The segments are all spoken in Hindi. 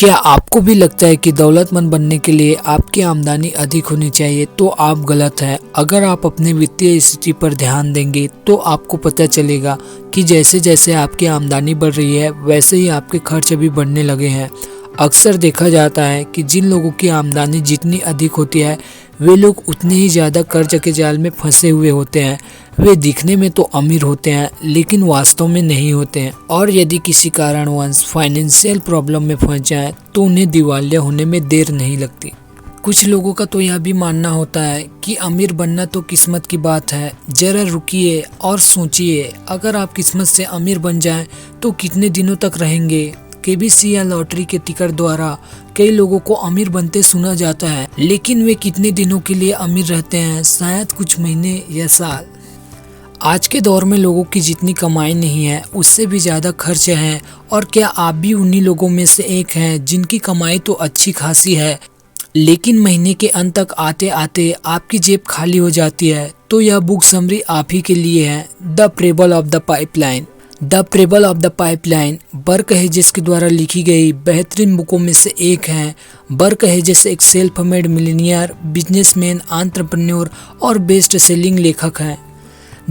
क्या आपको भी लगता है कि दौलतमंद बनने के लिए आपकी आमदनी अधिक होनी चाहिए? तो आप गलत हैं। अगर आप अपने वित्तीय स्थिति पर ध्यान देंगे तो आपको पता चलेगा कि जैसे जैसे आपकी आमदनी बढ़ रही है वैसे ही आपके खर्च भी बढ़ने लगे हैं। अक्सर देखा जाता है कि जिन लोगों की आमदनी जितनी अधिक होती है वे लोग उतने ही ज़्यादा कर्ज के जाल में फंसे हुए होते हैं। वे दिखने में तो अमीर होते हैं लेकिन वास्तव में नहीं होते हैं, और यदि किसी कारणवश फाइनेंशियल प्रॉब्लम में फंस जाएं तो उन्हें दिवालिया होने में देर नहीं लगती। कुछ लोगों का तो यह भी मानना होता है कि अमीर बनना तो किस्मत की बात है। जरा रुकिए और सोचिए, अगर आप किस्मत से अमीर बन जाएं तो कितने दिनों तक रहेंगे? केबीसी या लॉटरी के टिकट द्वारा कई लोगों को अमीर बनते सुना जाता है, लेकिन वे कितने दिनों के लिए अमीर रहते हैं? शायद कुछ महीने या साल। आज के दौर में लोगों की जितनी कमाई नहीं है उससे भी ज़्यादा खर्च है। और क्या आप भी उन्हीं लोगों में से एक हैं जिनकी कमाई तो अच्छी खासी है लेकिन महीने के अंत तक आते आते आपकी जेब खाली हो जाती है? तो यह बुक समरी आप ही के लिए है। The parable of the pipeline. The parable of the pipeline Burke Hedges के द्वारा लिखी गई बेहतरीन बुकों में से एक है। बर्क हेजेस एक self made millionaire, businessman, entrepreneur और बेस्ट सेलिंग लेखक हैं।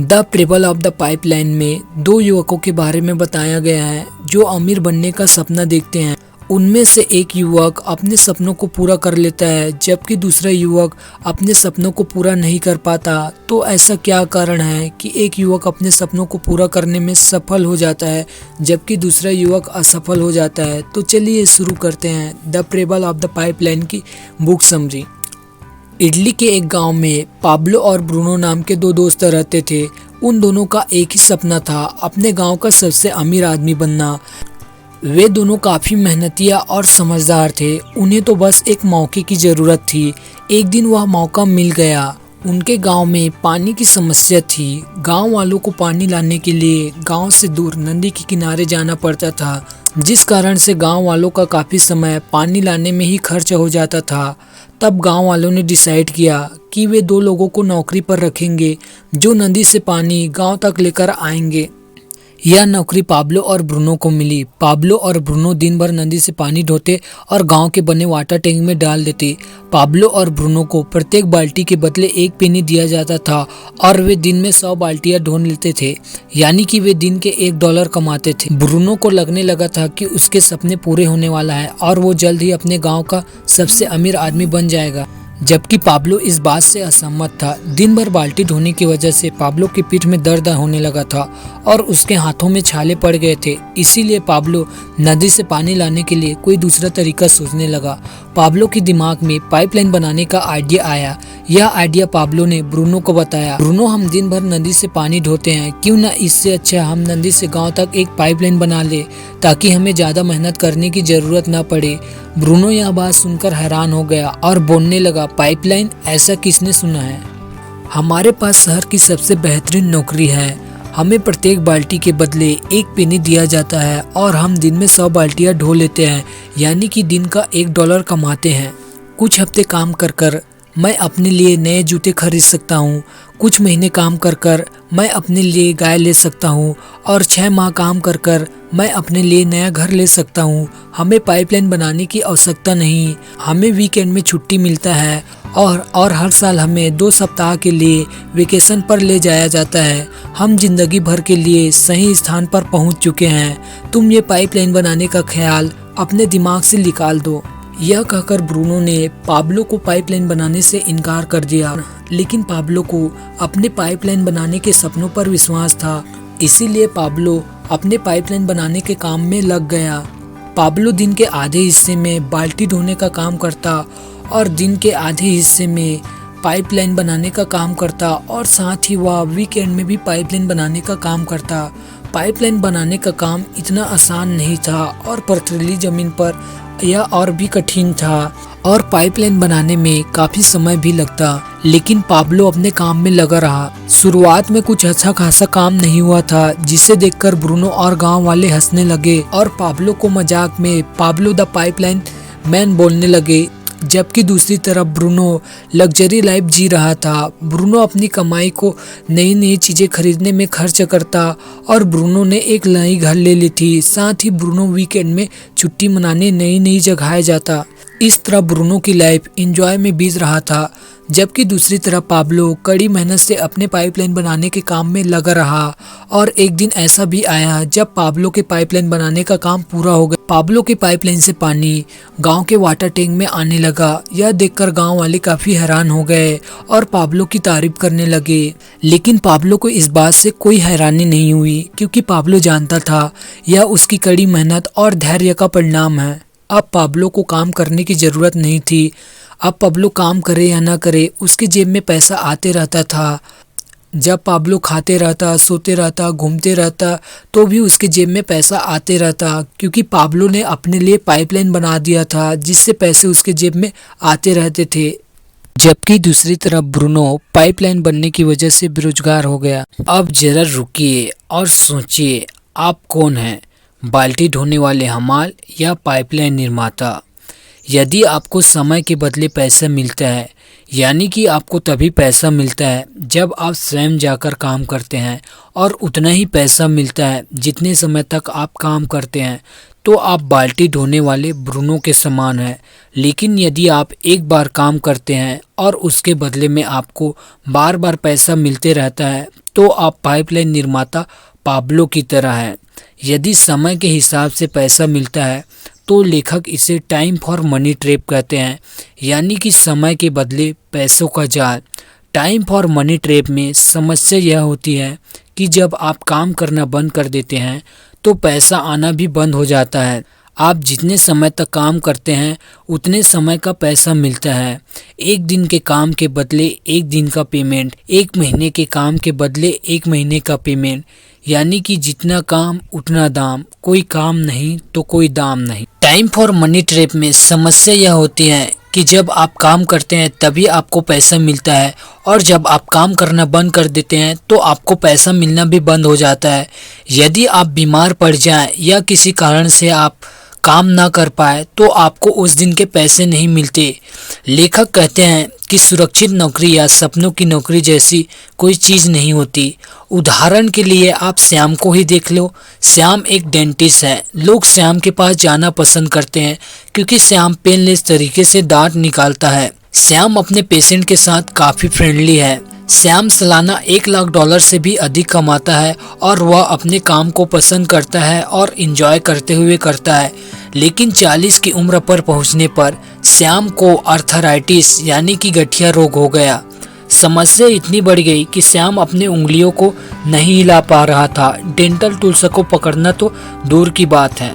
The parable of the pipeline में दो युवकों के बारे में बताया गया है जो अमीर बनने का सपना देखते हैं। उनमें से एक युवक अपने सपनों को पूरा कर लेता है जबकि दूसरा युवक अपने सपनों को पूरा नहीं कर पाता। तो ऐसा क्या कारण है कि एक युवक अपने सपनों को पूरा करने में सफल हो जाता है जबकि दूसरा युवक असफल हो जाता है? तो चलिए शुरू करते हैं the parable of the pipeline की बुक समरी। इटली के एक गांव में पाब्लो और ब्रूनो नाम के दो दोस्त रहते थे। उन दोनों का एक ही सपना था, अपने गांव का सबसे अमीर आदमी बनना। वे दोनों काफ़ी मेहनतिया और समझदार थे। उन्हें तो बस एक मौके की ज़रूरत थी। एक दिन वह मौका मिल गया। उनके गांव में पानी की समस्या थी। गांव वालों को पानी लाने के लिए गांव से दूर नदी के किनारे जाना पड़ता था, जिस कारण से गांव वालों का काफ़ी समय पानी लाने में ही खर्च हो जाता था। तब गांव वालों ने डिसाइड किया कि वे दो लोगों को नौकरी पर रखेंगे जो नदी से पानी गांव तक लेकर आएंगे। यह नौकरी पाब्लो और ब्रूनो को मिली। पाब्लो और ब्रूनो दिन भर नदी से पानी ढोते और गांव के बने वाटर टैंक में डाल देते। पाब्लो और ब्रूनो को प्रत्येक बाल्टी के बदले 1 पेनी दिया जाता था और वे दिन में 100 बाल्टियां ढो लेते थे, यानी कि वे दिन के $1 कमाते थे। ब्रूनो को लगने लगा था कि उसके सपने पूरे होने वाला है और वो जल्द ही अपने गाँव का सबसे अमीर आदमी बन जाएगा, जबकि पाब्लो इस बात से असहमत था। दिन भर बाल्टी ढोने की वजह से पाब्लो की पीठ में दर्द होने लगा था और उसके हाथों में छाले पड़ गए थे। इसीलिए पाब्लो नदी से पानी लाने के लिए कोई दूसरा तरीका सोचने लगा। पाब्लो के दिमाग में पाइपलाइन बनाने का आइडिया आया। यह आइडिया पाब्लो ने ब्रूनो को बताया। ब्रूनो, हम दिन भर नदी से पानी ढोते हैं, क्यों ना इससे अच्छा हम नदी से गाँव तक एक पाइपलाइन बना ले ताकि हमें ज़्यादा मेहनत करने की ज़रूरत न पड़े। ब्रूनो यह बात सुनकर हैरान हो गया और बोलने लगा, पाइपलाइन? ऐसा किसने सुना है? हमारे पास शहर की सबसे बेहतरीन नौकरी है। हमें प्रत्येक बाल्टी के बदले 1 पेनी दिया जाता है और हम दिन में 100 बाल्टियाँ ढो लेते हैं, यानी कि दिन का $1 कमाते हैं। कुछ हफ्ते काम कर कर मैं अपने लिए नए जूते खरीद सकता हूँ। कुछ महीने काम कर कर मैं अपने लिए गाय ले सकता हूँ और 6 माह काम कर कर मैं अपने लिए नया घर ले सकता हूँ। हमें पाइपलाइन बनाने की आवश्यकता नहीं। हमें वीकेंड में छुट्टी मिलता है और हर साल हमें 2 सप्ताह के लिए वेकेशन पर ले जाया जाता है। हम जिंदगी भर के लिए सही स्थान पर पहुँच चुके हैं। तुम ये पाइपलाइन बनाने का ख्याल अपने दिमाग से निकाल दो। यह कहकर ब्रूनो ने पाब्लो को पाइपलाइन बनाने से इनकार कर दिया, लेकिन पाब्लो को अपने पाइपलाइन बनाने के सपनों पर विश्वास था। इसीलिए पाब्लो अपने पाइपलाइन बनाने के काम में लग गया। पाब्लो दिन के आधे हिस्से में बाल्टी ढोने का काम करता और दिन के आधे हिस्से में पाइपलाइन बनाने का काम करता और साथ ही वह वीकेंड में भी पाइपलाइन बनाने का काम करता। पाइपलाइन बनाने का काम इतना आसान नहीं था और पथरीली जमीन पर यह और भी कठिन था और पाइपलाइन बनाने में काफी समय भी लगता, लेकिन पाब्लो अपने काम में लगा रहा। शुरुआत में कुछ अच्छा खासा काम नहीं हुआ था, जिसे देखकर ब्रूनो और गांव वाले हंसने लगे और पाब्लो को मजाक में पाब्लो द पाइपलाइन मैन बोलने लगे। जबकि दूसरी तरफ ब्रूनो लग्जरी लाइफ जी रहा था। ब्रूनो अपनी कमाई को नई नई चीजें खरीदने में खर्च करता और ब्रूनो ने एक नई घर ले ली थी। साथ ही ब्रूनो वीकेंड में छुट्टी मनाने नई नई जगह जाता। इस तरह ब्रूनो की लाइफ एंजॉय में बीत रहा था, जबकि दूसरी तरफ पाब्लो कड़ी मेहनत से अपने पाइपलाइन बनाने के काम में लगा रहा। और एक दिन ऐसा भी आया जब पाब्लो के पाइपलाइन बनाने का काम पूरा हो गया। पाब्लो के पाइपलाइन से पानी गांव के वाटर टैंक में आने लगा। यह देखकर गांव वाले काफी हैरान हो गए और पाब्लो की तारीफ करने लगे। लेकिन पाब्लो को इस बात से कोई हैरानी नहीं हुई, क्योंकि पाब्लो जानता था यह उसकी कड़ी मेहनत और धैर्य का परिणाम है। अब पाब्लो को काम करने की जरूरत नहीं थी। अब पाब्लो काम करे या ना करे, उसके जेब में पैसा आते रहता था। जब पाब्लो खाते रहता, सोते रहता, घूमते रहता, तो भी उसके जेब में पैसा आते रहता, क्योंकि पाब्लो ने अपने लिए पाइपलाइन बना दिया था, जिससे पैसे उसके जेब में आते रहते थे। जबकि दूसरी तरफ ब्रूनो पाइपलाइन बनने की वजह से बेरोजगार हो गया। अब जरा रुकिए और सोचिए, आप कौन हैं? बाल्टी ढोने वाले हमाल या पाइपलाइन निर्माता? यदि आपको समय के बदले पैसा मिलता है, यानी कि आपको तभी पैसा मिलता है जब आप स्वयं जाकर काम करते हैं और उतना ही पैसा मिलता है जितने समय तक आप काम करते हैं, तो आप बाल्टी ढोने वाले ब्रूनो के समान हैं। लेकिन यदि आप एक बार काम करते हैं और उसके बदले में आपको बार बार पैसा मिलते रहता है, तो आप पाइपलाइन निर्माता पाब्लो की तरह हैं। यदि समय के हिसाब से पैसा मिलता है तो लेखक इसे टाइम फॉर मनी ट्रैप कहते हैं, यानी कि समय के बदले पैसों का जाल। टाइम फॉर मनी ट्रैप में समस्या यह होती है कि जब आप काम करना बंद कर देते हैं तो पैसा आना भी बंद हो जाता है। आप जितने समय तक काम करते हैं उतने समय का पैसा मिलता है। एक दिन के काम के बदले एक दिन का पेमेंट, एक महीने के काम के बदले एक महीने का पेमेंट, यानी कि जितना काम उतना दाम, कोई काम नहीं तो कोई दाम नहीं। टाइम फॉर मनी ट्रैप में समस्या यह होती है कि जब आप काम करते हैं तभी आपको पैसा मिलता है, और जब आप काम करना बंद कर देते हैं तो आपको पैसा मिलना भी बंद हो जाता है। यदि आप बीमार पड़ जाएं या किसी कारण से आप काम ना कर पाए तो आपको उस दिन के पैसे नहीं मिलते। लेखक कहते हैं कि सुरक्षित नौकरी या सपनों की नौकरी जैसी कोई चीज़ नहीं होती। उदाहरण के लिए आप श्याम को ही देख लो। श्याम एक डेंटिस्ट है। लोग श्याम के पास जाना पसंद करते हैं क्योंकि श्याम पेनलेस तरीके से दांत निकालता है। श्याम अपने पेशेंट के साथ काफ़ी फ्रेंडली है। श्याम सालाना $1,00,000 से भी अधिक कमाता है और वह अपने काम को पसंद करता है और एंजॉय करते हुए करता है। लेकिन 40 की उम्र पर पहुंचने पर श्याम को आर्थराइटिस यानी कि गठिया रोग हो गया। समस्या इतनी बढ़ गई कि श्याम अपने उंगलियों को नहीं हिला पा रहा था। डेंटल टूल्स को पकड़ना तो दूर की बात है।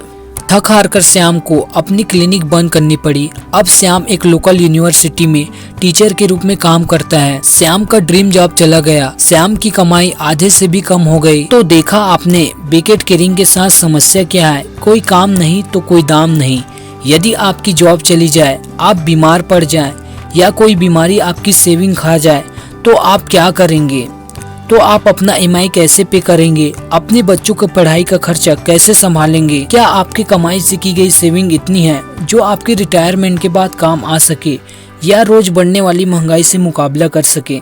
थक हार कर श्याम को अपनी क्लिनिक बंद करनी पड़ी। अब श्याम एक लोकल यूनिवर्सिटी में टीचर के रूप में काम करता है। श्याम का ड्रीम जॉब चला गया। श्याम की कमाई आधे से भी कम हो गई। तो देखा आपने विकेट कीपिंग के साथ समस्या क्या है। कोई काम नहीं तो कोई दाम नहीं। यदि आपकी जॉब चली जाए, आप बीमार पड़ जाएं या कोई बीमारी आपकी सेविंग खा जाए तो आप क्या करेंगे? तो आप अपना EMI कैसे पे करेंगे? अपने बच्चों की पढ़ाई का खर्चा कैसे संभालेंगे? क्या आपकी कमाई से की गई सेविंग इतनी है जो आपके रिटायरमेंट के बाद काम आ सके या रोज बढ़ने वाली महंगाई से मुकाबला कर सके?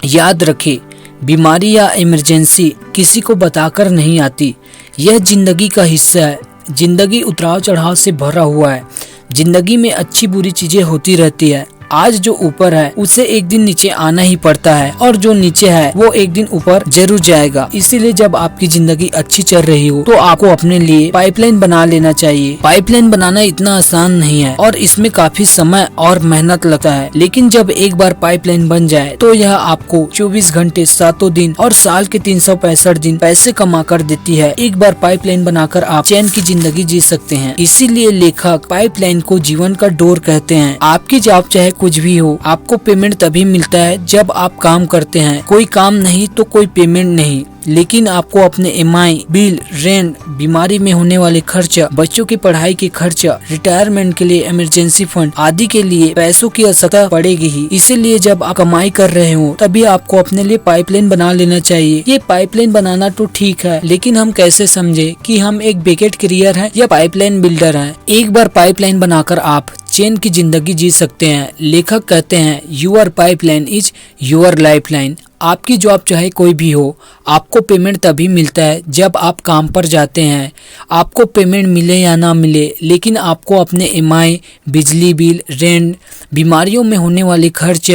याद रखें, बीमारी या इमरजेंसी किसी को बताकर नहीं आती। यह जिंदगी का हिस्सा है। जिंदगी उतराव चढ़ाव से भरा हुआ है। जिंदगी में अच्छी बुरी चीजें होती रहती है। आज जो ऊपर है उसे एक दिन नीचे आना ही पड़ता है, और जो नीचे है वो एक दिन ऊपर जरूर जाएगा। इसीलिए जब आपकी जिंदगी अच्छी चल रही हो तो आपको अपने लिए पाइपलाइन बना लेना चाहिए। पाइपलाइन बनाना इतना आसान नहीं है और इसमें काफी समय और मेहनत लगता है। लेकिन जब एक बार पाइपलाइन बन जाए तो यह आपको 24 घंटे 7 दिन और साल के 365 दिन पैसे कमा कर देती है। एक बार पाइपलाइन बनाकर आप चैन की जिंदगी जी सकते हैं। इसीलिए लेखक पाइपलाइन को जीवन का डोर कहते हैं। आपकी जॉब चाहे कुछ भी हो, आपको पेमेंट तभी मिलता है जब आप काम करते हैं। कोई काम नहीं तो कोई पेमेंट नहीं। लेकिन आपको अपने ईएमआई, बिल, रेंट, बीमारी में होने वाले खर्च, बच्चों की पढ़ाई के खर्च, रिटायरमेंट के लिए इमरजेंसी फंड आदि के लिए पैसों की आवश्यकता पड़ेगी ही। इसीलिए जब आप कमाई कर रहे हो तभी आपको अपने लिए पाइपलाइन बना लेना चाहिए। ये पाइपलाइन बनाना तो ठीक है, लेकिन हम कैसे समझे कि हम एक बेकेट कैरियर हैं या पाइपलाइन बिल्डर हैं? एक बार पाइपलाइन बनाकर आप चैन की जिंदगी जी सकते हैं। लेखक कहते हैं, your pipeline is your lifeline. आपकी जॉब चाहे कोई भी हो, आपको पेमेंट तभी मिलता है जब आप काम पर जाते हैं। आपको पेमेंट मिले या ना मिले, लेकिन आपको अपने ईएमआई, बिजली बिल, रेंट, बीमारियों में होने वाले खर्च,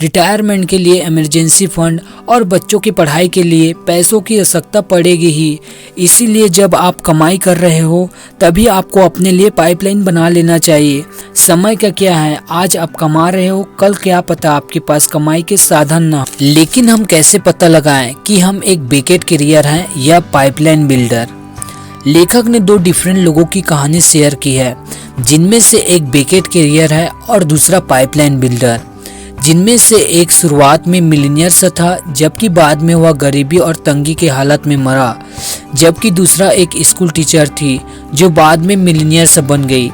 रिटायरमेंट के लिए इमरजेंसी फंड और बच्चों की पढ़ाई के लिए पैसों की आवश्यकता पड़ेगी ही। इसीलिए जब आप कमाई कर रहे हो तभी आपको अपने लिए पाइपलाइन बना लेना चाहिए। समय का क्या है, आज आप कमा रहे हो, कल क्या पता आपके पास कमाई के साधन ना। लेकिन हम कैसे पता लगाएं कि हम एक बेकेट कैरियर हैं या पाइपलाइन बिल्डर? लेखक ने दो डिफरेंट लोगों की कहानी शेयर की है, जिनमें से एक बेकेट कैरियर है और दूसरा पाइपलाइन बिल्डर। जिनमें से एक शुरुआत में मिलीनियर सा था, जबकि बाद में वह गरीबी और तंगी के हालत में मरा। जबकि दूसरा एक स्कूल टीचर थी जो बाद में मिलीनियर सा बन गई।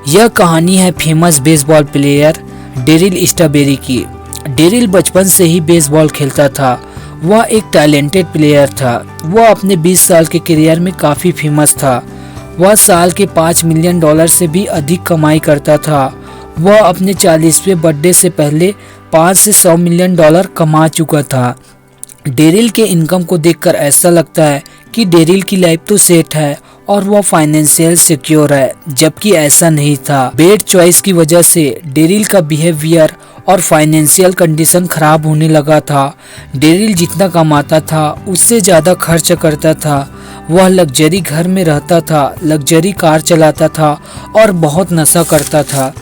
यह कहानी है famous baseball player Daryl strawberry की। डेरिल बचपन से ही बेसबॉल खेलता था। वह एक टैलेंटेड प्लेयर था। वह अपने 20 साल के करियर में काफ़ी फेमस था। वह साल के $5 मिलियन से भी अधिक कमाई करता था। वह अपने 40वें बर्थडे से पहले $5 से $100 मिलियन कमा चुका था। डेरिल के इनकम को देखकर ऐसा लगता है कि डेरिल की लाइफ तो सेट है और वह फाइनेंशियल सिक्योर है, जबकि ऐसा नहीं था। बैड चॉइस की वजह से डेरिल का बिहेवियर और फाइनेंशियल कंडीशन खराब होने लगा था। डेरिल जितना कमाता था उससे ज़्यादा खर्च करता था। वह लग्जरी घर में रहता था, लग्जरी कार चलाता था और बहुत नशा करता था,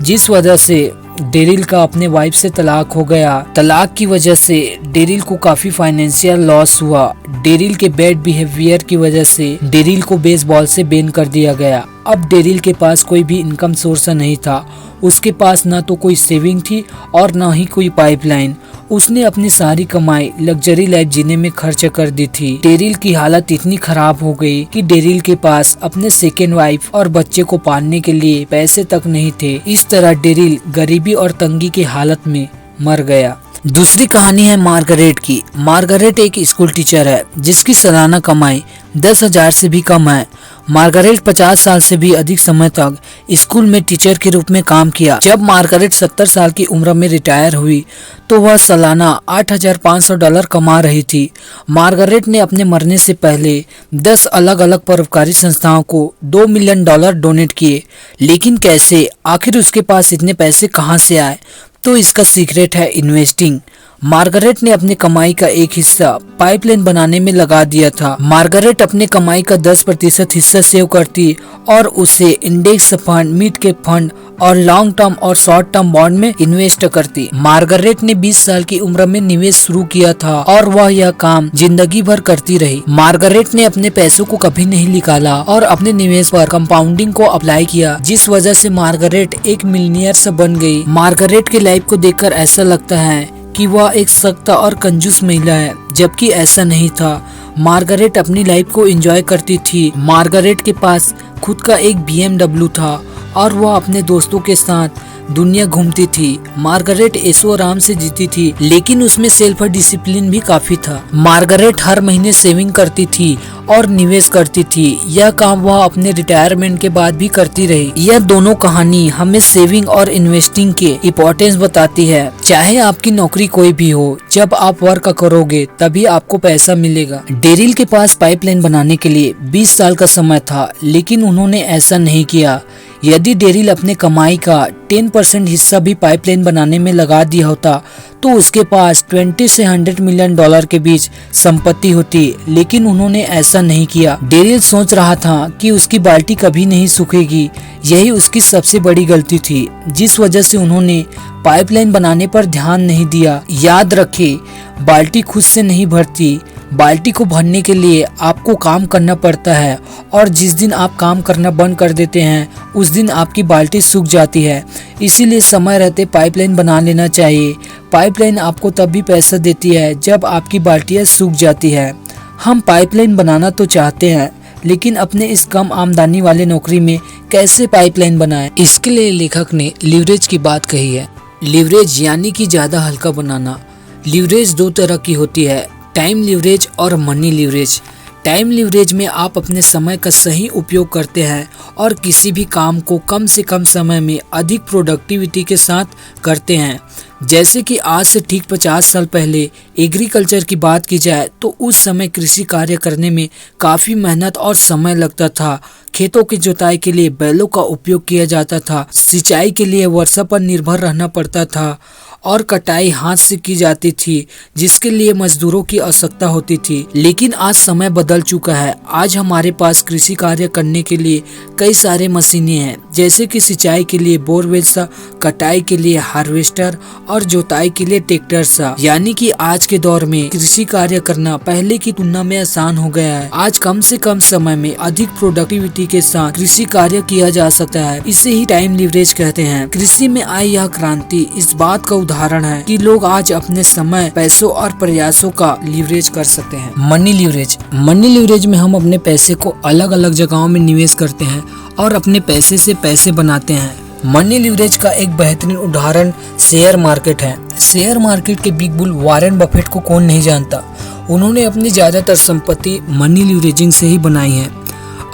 जिस वजह से डेरिल का अपने वाइफ से तलाक हो गया। तलाक की वजह से डेरिल को काफी फाइनेंशियल लॉस हुआ। डेरिल के बैड बिहेवियर की वजह से डेरिल को बेसबॉल से बैन कर दिया गया। अब डेरिल के पास कोई भी इनकम सोर्स नहीं था। उसके पास ना तो कोई सेविंग थी और ना ही कोई पाइपलाइन। उसने अपनी सारी कमाई लग्जरी लाइफ जीने में खर्च कर दी थी। डेरिल की हालत इतनी खराब हो गई कि डेरिल के पास अपने सेकेंड वाइफ और बच्चे को पालने के लिए पैसे तक नहीं थे। इस तरह डेरिल गरीबी और तंगी की हालत में मर गया। दूसरी कहानी है मार्गरेट की। मार्गरेट एक स्कूल टीचर है जिसकी सालाना कमाई 10,000 से भी कम है। मार्गरेट 50 साल से भी अधिक समय तक स्कूल में टीचर के रूप में काम किया। जब मार्गरेट 70 साल की उम्र में रिटायर हुई तो वह सालाना $8,500 कमा रही थी। मार्गरेट ने अपने मरने से पहले 10 अलग अलग परोपकारी संस्थाओं को $2 मिलियन डोनेट किए। लेकिन कैसे, आखिर उसके पास इतने पैसे कहां से आए? तो इसका सीक्रेट है इन्वेस्टिंग। मार्गरेट ने अपने कमाई का एक हिस्सा पाइपलाइन बनाने में लगा दिया था। मार्गरेट अपने कमाई का 10% हिस्सा सेव करती और उसे index fund, mid cap fund और लॉन्ग टर्म और शॉर्ट टर्म बॉन्ड में इन्वेस्ट करती। मार्गरेट ने 20 साल की उम्र में निवेश शुरू किया था और वह यह काम जिंदगी भर करती रही। मार्गरेट ने अपने पैसों को कभी नहीं निकाला और अपने निवेश पर कंपाउंडिंग को अप्लाई किया, जिस वजह से मार्गरेट एक मिलियनियर से बन गई। मार्गरेट की लाइफ को देखकर ऐसा लगता है कि वह एक सख्त और कंजूस महिला है, जबकि ऐसा नहीं था। मार्गरेट अपनी लाइफ को एंजॉय करती थी। मार्गरेट के पास खुद का एक BMW था और वह अपने दोस्तों के साथ दुनिया घूमती थी। मार्गरेट ऐशो आराम से जीती थी, लेकिन उसमें सेल्फ डिसिप्लिन भी काफी था। मार्गरेट हर महीने सेविंग करती थी और निवेश करती थी। यह काम वह अपने रिटायरमेंट के बाद भी करती रही। यह दोनों कहानी हमें सेविंग और इन्वेस्टिंग के इम्पोर्टेंस बताती है। चाहे आपकी नौकरी कोई भी हो, जब आप वर्क करोगे तभी आपको पैसा मिलेगा। डेरिल के पास पाइपलाइन बनाने के लिए 20 साल का समय था, लेकिन उन्होंने ऐसा नहीं किया। यदि डेरिल अपने कमाई का 10% हिस्सा भी पाइपलाइन बनाने में लगा दिया होता तो उसके पास 20 से $100 मिलियन के बीच संपत्ति होती, लेकिन उन्होंने ऐसा नहीं किया। डेरिल सोच रहा था कि उसकी बाल्टी कभी नहीं सूखेगी। यही उसकी सबसे बड़ी गलती थी, जिस वजह से उन्होंने पाइपलाइन बनाने पर ध्यान नहीं दिया। याद रखें, बाल्टी खुद से नहीं भरती। बाल्टी को भरने के लिए आपको काम करना पड़ता है और जिस दिन आप काम करना बंद कर देते हैं उस दिन आपकी बाल्टी सूख जाती है। इसीलिए समय रहते पाइपलाइन बना लेना चाहिए। पाइपलाइन आपको तब भी पैसा देती है जब आपकी बाल्टियाँ सूख जाती है। हम पाइपलाइन बनाना तो चाहते हैं, लेकिन अपने इस कम आमदनी वाले नौकरी में कैसे पाइपलाइन बनाएं? इसके लिए लेखक ने लीवरेज की बात कही है। लीवरेज यानी कि ज्यादा हल्का बनाना। लीवरेज दो तरह की होती है, टाइम लीवरेज और मनी लीवरेज। टाइम लीवरेज में आप अपने समय का सही उपयोग करते हैं और किसी भी काम को कम से कम समय में अधिक प्रोडक्टिविटी के साथ करते हैं। जैसे कि आज से ठीक 50 साल पहले एग्रीकल्चर की बात की जाए तो उस समय कृषि कार्य करने में काफ़ी मेहनत और समय लगता था। खेतों की जुताई के लिए बैलों का उपयोग किया जाता था, सिंचाई के लिए वर्षा पर निर्भर रहना पड़ता था और कटाई हाथ से की जाती थी, जिसके लिए मजदूरों की आवश्यकता होती थी। लेकिन आज समय बदल चुका है। आज हमारे पास कृषि कार्य करने के लिए कई सारे मशीनें हैं, जैसे कि सिंचाई के लिए बोरवेल सा, कटाई के लिए हार्वेस्टर और जोताई के लिए ट्रैक्टर सा। यानी कि आज के दौर में कृषि कार्य करना पहले की तुलना में आसान हो गया है। आज कम से कम समय में अधिक प्रोडक्टिविटी के साथ कृषि कार्य किया जा सकता है। इसे ही टाइम लीवरेज कहते हैं। कृषि में आई यह क्रांति इस बात का उदाहरण है कि लोग आज अपने समय, पैसों और प्रयासों का लीवरेज कर सकते हैं। Money leverage. मनी लीवरेज में हम अपने पैसे को अलग अलग जगहों में निवेश करते हैं और अपने पैसे से पैसे बनाते हैं। मनी लीवरेज का एक बेहतरीन उदाहरण शेयर मार्केट है। शेयर मार्केट के बिग बुल वॉरेन बफेट को कौन नहीं जानता। उन्होंने अपनी ज्यादातर संपत्ति मनी लीवरेजिंग से ही बनाई है।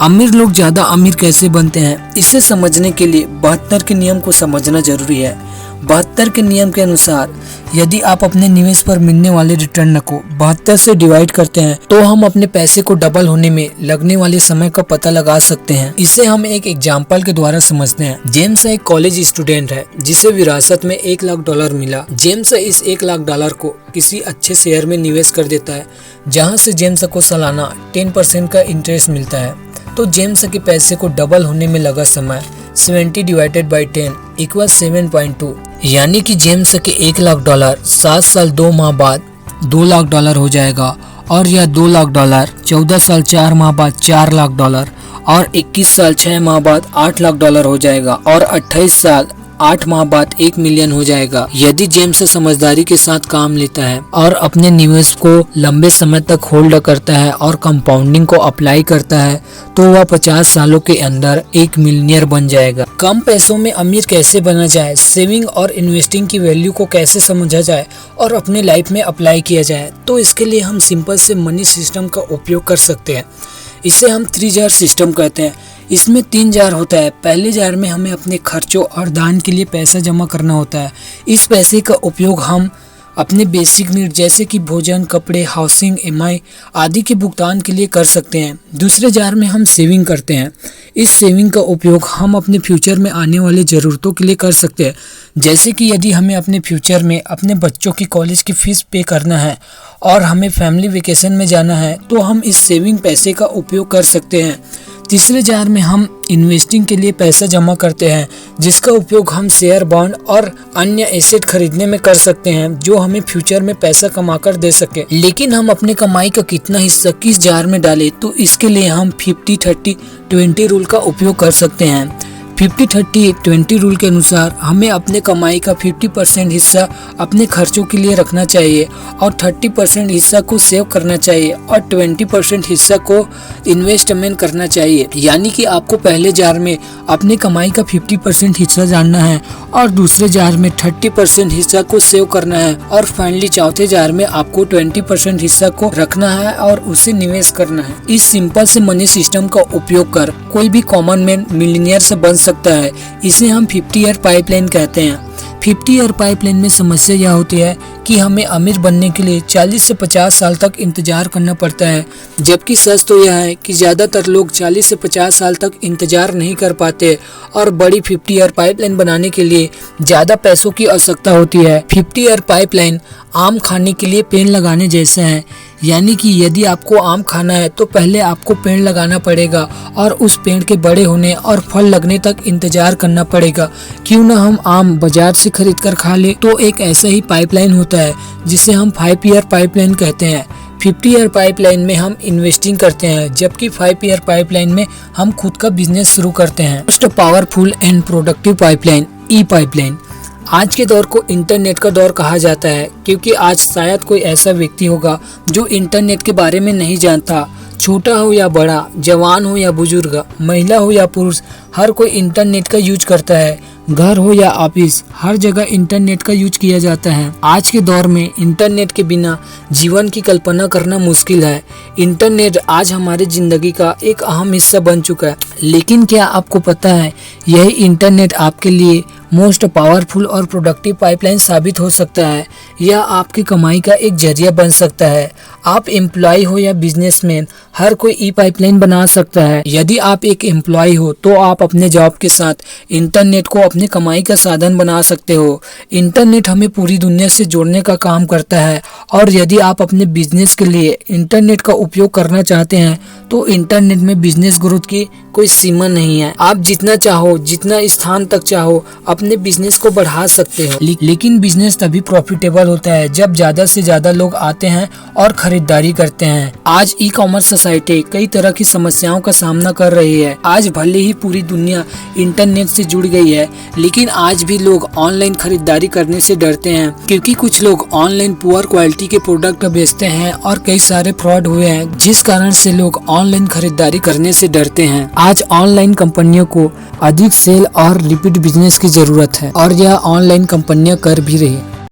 अमीर लोग ज्यादा अमीर कैसे बनते हैं, इसे समझने के लिए 72 के नियम को समझना जरूरी है। 72 के नियम के अनुसार यदि आप अपने निवेश पर मिलने वाले रिटर्न को 72 से डिवाइड करते हैं तो हम अपने पैसे को डबल होने में लगने वाले समय का पता लगा सकते हैं। इसे हम एक एग्जाम्पल के द्वारा समझते हैं। जेम्स एक कॉलेज स्टूडेंट है जिसे विरासत में $1 लाख मिला। जेम्स इस $1 लाख को किसी अच्छे शेयर में निवेश कर देता है, जहाँ से जेम्स को सालाना 10% का इंटरेस्ट मिलता है। तो जेम्स के पैसे को डबल होने में लगा समय 70 डिवाइडेड बाई 10 इक्वल 7.2, यानी कि जेम्स के $1 लाख 7 साल 2 माह बाद $2 लाख हो जाएगा और यह $2 लाख 14 साल 4 माह बाद $4 लाख और 21 साल 6 माह बाद $8 लाख हो जाएगा और 28 साल 8 माह बाद 1 मिलियन हो जाएगा। यदि जेम्स समझदारी के साथ काम लेता है और अपने निवेश को लंबे समय तक होल्ड करता है और कंपाउंडिंग को अप्लाई करता है तो वह 50 सालों के अंदर 1 मिलियनियर बन जाएगा। कम पैसों में अमीर कैसे बना जाए, सेविंग और इन्वेस्टिंग की वैल्यू को कैसे समझा जाए और अपने लाइफ में अप्लाई किया जाए, तो इसके लिए हम सिंपल से मनी सिस्टम का उपयोग कर सकते हैं। इसे हम 3 जार सिस्टम कहते हैं। इसमें 3 जार होता है। पहले जार में हमें अपने खर्चों और दान के लिए पैसा जमा करना होता है। इस पैसे का उपयोग हम अपने बेसिक नीड जैसे कि भोजन, कपड़े, हाउसिंग, EMI आदि के भुगतान के लिए कर सकते हैं। दूसरे जार में हम सेविंग करते हैं। इस सेविंग का उपयोग हम अपने फ्यूचर में आने वाले ज़रूरतों के लिए कर सकते हैं। जैसे कि यदि हमें अपने फ्यूचर में अपने बच्चों की कॉलेज की फीस पे करना है और हमें फैमिली वेकेशन में जाना है तो हम इस सेविंग पैसे का उपयोग कर सकते हैं। तीसरे जार में हम इन्वेस्टिंग के लिए पैसा जमा करते हैं, जिसका उपयोग हम शेयर, बॉन्ड और अन्य एसेट खरीदने में कर सकते हैं जो हमें फ्यूचर में पैसा कमाकर दे सके। लेकिन हम अपने कमाई का कितना हिस्सा किस जार में डालें, तो इसके लिए हम 50-30-20 रूल का उपयोग कर सकते हैं। 50-30-20 रूल के अनुसार हमें अपने कमाई का 50% हिस्सा अपने खर्चों के लिए रखना चाहिए और 30% हिस्सा को सेव करना चाहिए और 20% हिस्सा को इन्वेस्टमेंट करना चाहिए। यानी कि आपको पहले जार में अपने कमाई का 50% हिस्सा जानना है और दूसरे जार में 30% हिस्सा को सेव करना है और फाइनली चौथे जार में आपको 20% हिस्सा को रखना है और उसे निवेश करना है। इस सिंपल से मनी सिस्टम का उपयोग कर कोई भी कॉमन मैन मिलियनियर से बन सकता है। इसे हम 50 ईयर पाइपलाइन कहते हैं। 50 ईयर पाइपलाइन में समस्या यह होती है कि हमें अमीर बनने के लिए 40 से 50 साल तक इंतजार करना पड़ता है, जबकि सच तो यह है कि ज़्यादातर लोग 40 से 50 साल तक इंतजार नहीं कर पाते और बड़ी 50 ईयर पाइपलाइन बनाने के लिए ज़्यादा पैसों की आवश्यकता होती है। 50 ईयर पाइपलाइन आम खाने के लिए पेड़ लगाने जैसा है, यानी कि यदि आपको आम खाना है तो पहले आपको पेड़ लगाना पड़ेगा और उस पेड़ के बड़े होने और फल लगने तक इंतजार करना पड़ेगा। क्यों ना हम आम बाजार से खरीद कर खा ले। तो एक ऐसा ही पाइपलाइन होता है जिसे हम 5 ईयर पाइपलाइन कहते हैं। 50 ईयर पाइपलाइन में हम इन्वेस्टिंग करते हैं, जबकि 5 ईयर पाइपलाइन में हम खुद का बिजनेस शुरू करते हैं। Most powerful and productive pipeline, E pipeline. आज के दौर को इंटरनेट का दौर कहा जाता है क्योंकि आज शायद कोई ऐसा व्यक्ति होगा जो इंटरनेट के बारे में नहीं जानता। छोटा हो या बड़ा, जवान हो या बुजुर्ग, महिला हो या पुरुष, हर कोई इंटरनेट का यूज करता है। घर हो या ऑफिस, हर जगह इंटरनेट का यूज किया जाता है। आज के दौर में इंटरनेट के बिना जीवन की कल्पना करना मुश्किल है। इंटरनेट आज हमारी जिंदगी का एक अहम हिस्सा बन चुका है। लेकिन क्या आपको पता है, यही इंटरनेट आपके लिए मोस्ट पावरफुल और प्रोडक्टिव पाइपलाइन साबित हो सकता है। यह आपकी कमाई का एक जरिया बन सकता है। आप एम्प्लॉय हो या बिजनेसमैन, हर कोई ई पाइपलाइन बना सकता है। यदि आप एक एम्प्लॉय हो तो आप अपने जॉब के साथ इंटरनेट को अपनी कमाई का साधन बना सकते हो। इंटरनेट हमें पूरी दुनिया से जोड़ने का काम करता है और यदि आप अपने बिजनेस के लिए इंटरनेट का उपयोग करना चाहते हैं तो इंटरनेट में बिजनेस ग्रोथ की कोई सीमा नहीं है। आप जितना चाहो, जितना स्थान तक चाहो, अपने बिजनेस को बढ़ा सकते हो। लेकिन बिजनेस तभी प्रॉफिटेबल होता है जब ज्यादा से ज्यादा लोग आते हैं और खरीदारी करते हैं। आज ई कॉमर्स सोसाइटी कई तरह की समस्याओं का सामना कर रही है। आज भले ही पूरी दुनिया इंटरनेट से जुड़ गई है, लेकिन आज भी लोग ऑनलाइन खरीदारी करने से डरते हैं क्योंकि कुछ लोग ऑनलाइन पुअर क्वालिटी के प्रोडक्ट बेचते हैं और कई सारे फ्रॉड हुए हैं, जिस कारण से लोग ऑनलाइन खरीदारी करने से डरते हैं। आज ऑनलाइन कंपनियों को अधिक सेल और रिपीट बिजनेस की जरूरत है और यह ऑनलाइन कंपनियां कर भी रही है।